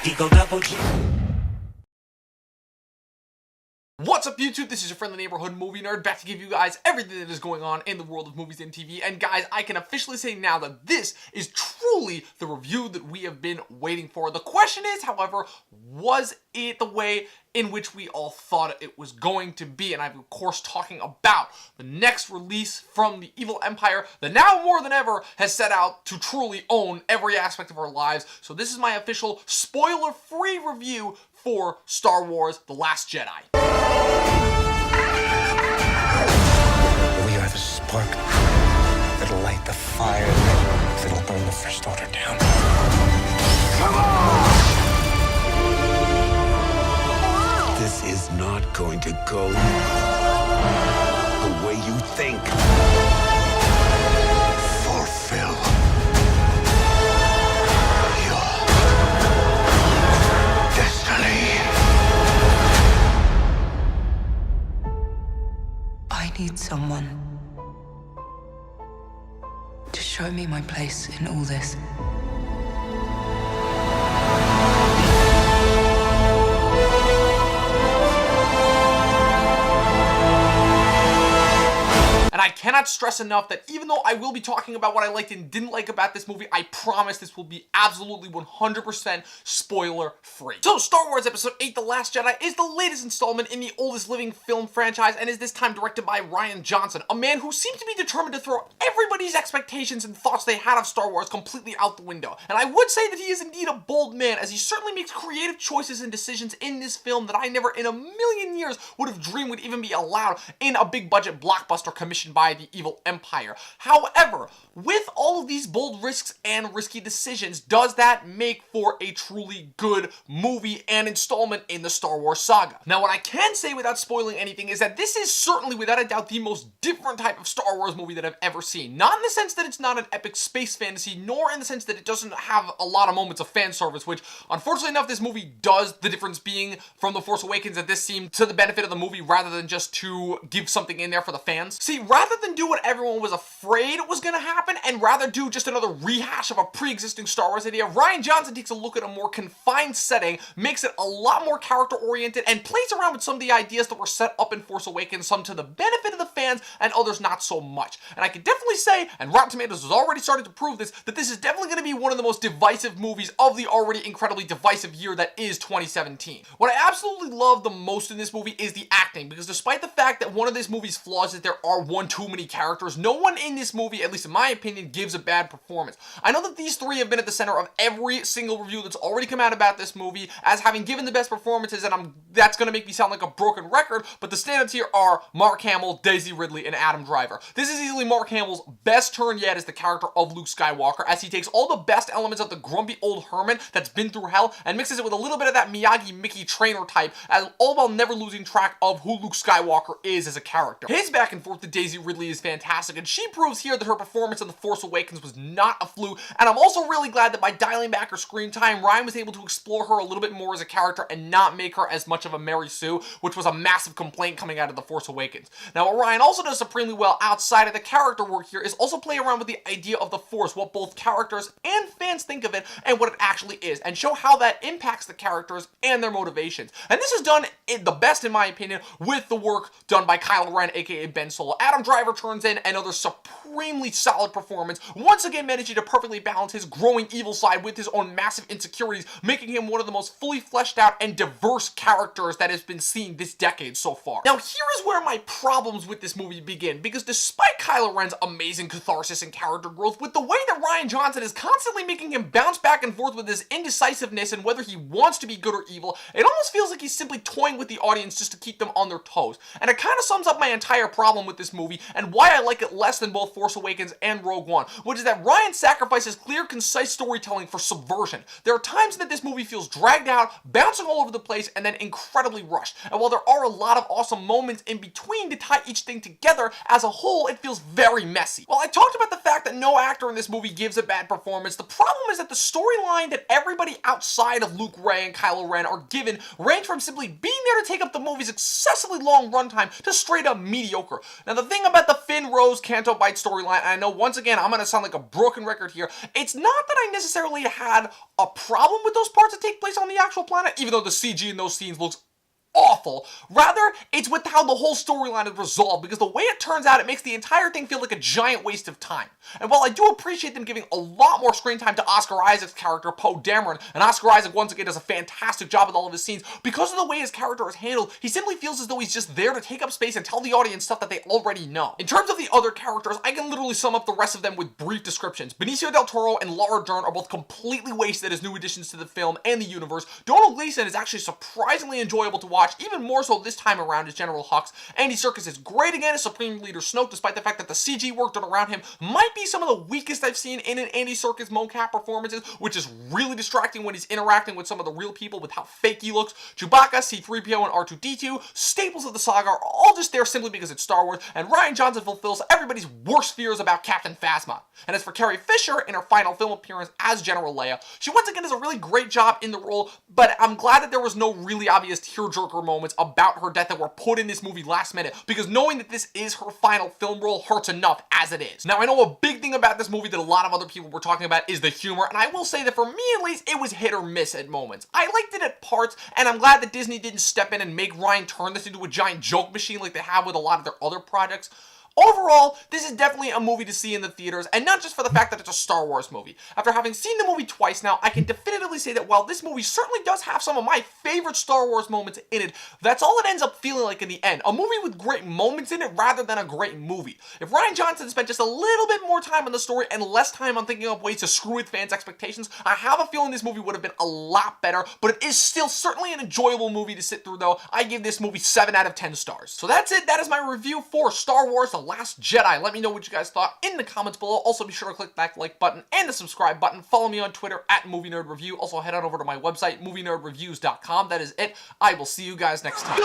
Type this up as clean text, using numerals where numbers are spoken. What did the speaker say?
Eagle double G. What's up YouTube, this is your friendly neighborhood movie nerd, back to give you guys everything that is going on in the world of movies and TV. And guys, I can officially say now that this is truly the review that we have been waiting for. The question is, however, was it the way in which we all thought it was going to be? And I'm of course talking about the next release from the evil empire that now more than ever has set out to truly own every aspect of our lives. So this is my official spoiler-free review for Star Wars: The Last Jedi. We are the spark that'll light the fire that'll burn the First Order down. Come on! This is not going to go the way you think. Fulfill your destiny. I need someone to show me my place in all this. And I cannot stress enough that even though I will be talking about what I liked and didn't like about this movie, I promise this will be absolutely 100% spoiler-free. So, Star Wars Episode 8, The Last Jedi is the latest installment in the oldest living film franchise and is this time directed by Rian Johnson, a man who seems to be determined to throw everybody's expectations and thoughts they had of Star Wars completely out the window. And I would say that he is indeed a bold man, as he certainly makes creative choices and decisions in this film that I never in a million years would have dreamed would even be allowed in a big-budget blockbuster commissioned by the evil empire. However, with all of these bold risks and risky decisions, does that make for a truly good movie and installment in the Star Wars saga? Now, what I can say without spoiling anything is that this is certainly, without a doubt, the most different type of Star Wars movie that I've ever seen. Not in the sense that it's not an epic space fantasy, nor in the sense that it doesn't have a lot of moments of fan service, which, unfortunately enough, this movie does. The difference being from The Force Awakens that this seemed to the benefit of the movie rather than just to give something in there for the fans. See, rather than do what everyone was afraid was going to happen and rather do just another rehash of a pre-existing Star Wars idea, Rian Johnson takes a look at a more confined setting, makes it a lot more character-oriented, and plays around with some of the ideas that were set up in Force Awakens, some to the benefit of the fans and others not so much. And I can definitely say, and Rotten Tomatoes has already started to prove this, that this is definitely going to be one of the most divisive movies of the already incredibly divisive year that is 2017. What I absolutely love the most in this movie is the acting, because despite the fact that one of this movie's flaws is there are one too many characters, no one in this movie, at least in my opinion, gives a bad performance. I know that these three have been at the center of every single review that's already come out about this movie as having given the best performances, and that's going to make me sound like a broken record, but the standouts here are Mark Hamill, Daisy Ridley, and Adam Driver. This is easily Mark Hamill's best turn yet as the character of Luke Skywalker, as he takes all the best elements of the grumpy old hermit that's been through hell and mixes it with a little bit of that Miyagi-Mickey trainer type, all while never losing track of who Luke Skywalker is as a character. His back and forth to Daisy Ridley is fantastic, and she proves here that her performance in The Force Awakens was not a fluke, and I'm also really glad that by dialing back her screen time, Rian was able to explore her a little bit more as a character and not make her as much of a Mary Sue, which was a massive complaint coming out of The Force Awakens. Now, what Rian also does supremely well outside of the character work here is also play around with the idea of the Force, what both characters and fans think of it, and what it actually is, and show how that impacts the characters and their motivations. And this is done the best, in my opinion, with the work done by Kylo Ren, aka Ben Solo. Adam Driver turns in another supremely solid performance, once again managing to perfectly balance his growing evil side with his own massive insecurities, making him one of the most fully fleshed out and diverse characters that has been seen this decade so far. Now, here is where my problems with this movie begin, because despite Kylo Ren's amazing catharsis and character growth, with the way that Rian Johnson is constantly making him bounce back and forth with his indecisiveness and whether he wants to be good or evil, it almost feels like he's simply toying with the audience just to keep them on their toes. And it kind of sums up my entire problem with this movie and why I like it less than both Force Awakens and Rogue One, which is that Rian sacrifices clear, concise storytelling for subversion. There are times that this movie feels dragged out, bouncing all over the place, and then incredibly rushed. And while there are a lot of awesome moments in between to tie each thing together, as a whole, it feels very messy. While I talked about the fact that no actor in this movie gives a bad performance, the problem is that the storyline that everybody outside of Luke, Rey, and Kylo Ren are given range from simply being there to take up the movie's excessively long runtime to straight up mediocre. Now, the thing about the Finn, Rose, Canto Bight story storyline, and I know once again I'm gonna sound like a broken record here. It's not that I necessarily had a problem with those parts that take place on the actual planet, even though the CG in those scenes looks awful. Rather, it's with how the whole storyline is resolved, because the way it turns out, it makes the entire thing feel like a giant waste of time. And while I do appreciate them giving a lot more screen time to Oscar Isaac's character, Poe Dameron, and Oscar Isaac once again does a fantastic job with all of his scenes, because of the way his character is handled, he simply feels as though he's just there to take up space and tell the audience stuff that they already know. In terms of the other characters, I can literally sum up the rest of them with brief descriptions. Benicio del Toro and Laura Dern are both completely wasted as new additions to the film and the universe. Donald Gleason is actually surprisingly enjoyable to watch, even more so this time around as General Hux. Andy Serkis is great again as Supreme Leader Snoke, despite the fact that the CG work done around him might be some of the weakest I've seen in an Andy Serkis mocap performances, which is really distracting when he's interacting with some of the real people with how fake he looks. Chewbacca, C-3PO, and R2-D2, staples of the saga, are all just there simply because it's Star Wars, and Rian Johnson fulfills everybody's worst fears about Captain Phasma. And as for Carrie Fisher, in her final film appearance as General Leia, she once again does a really great job in the role, but I'm glad that there was no really obvious tearjerker moments about her death that were put in this movie last minute, because knowing that this is her final film role hurts enough as it is. Now, I know a big thing about this movie that a lot of other people were talking about is the humor, and I will say that for me at least, it was hit or miss at moments. I liked it at parts, and I'm glad that Disney didn't step in and make Ryan turn this into a giant joke machine like they have with a lot of their other projects. Overall, this is definitely a movie to see in the theaters, and not just for the fact that it's a Star Wars movie. After having seen the movie twice now, I can definitively say that while this movie certainly does have some of my favorite Star Wars moments in it, that's all it ends up feeling like in the end. A movie with great moments in it rather than a great movie. If Rian Johnson spent just a little bit more time on the story and less time on thinking up ways to screw with fans' expectations, I have a feeling this movie would have been a lot better, but it is still certainly an enjoyable movie to sit through though. I give this movie 7 out of 10 stars. So that's it. That is my review for Star Wars: The Last Jedi. Let me know what you guys thought in the comments below. Also, be sure to click that like button and the subscribe button. Follow me on Twitter at Movie Nerd Review. Also, head on over to my website, movienerdreviews.com. That is it. I will see you guys next time.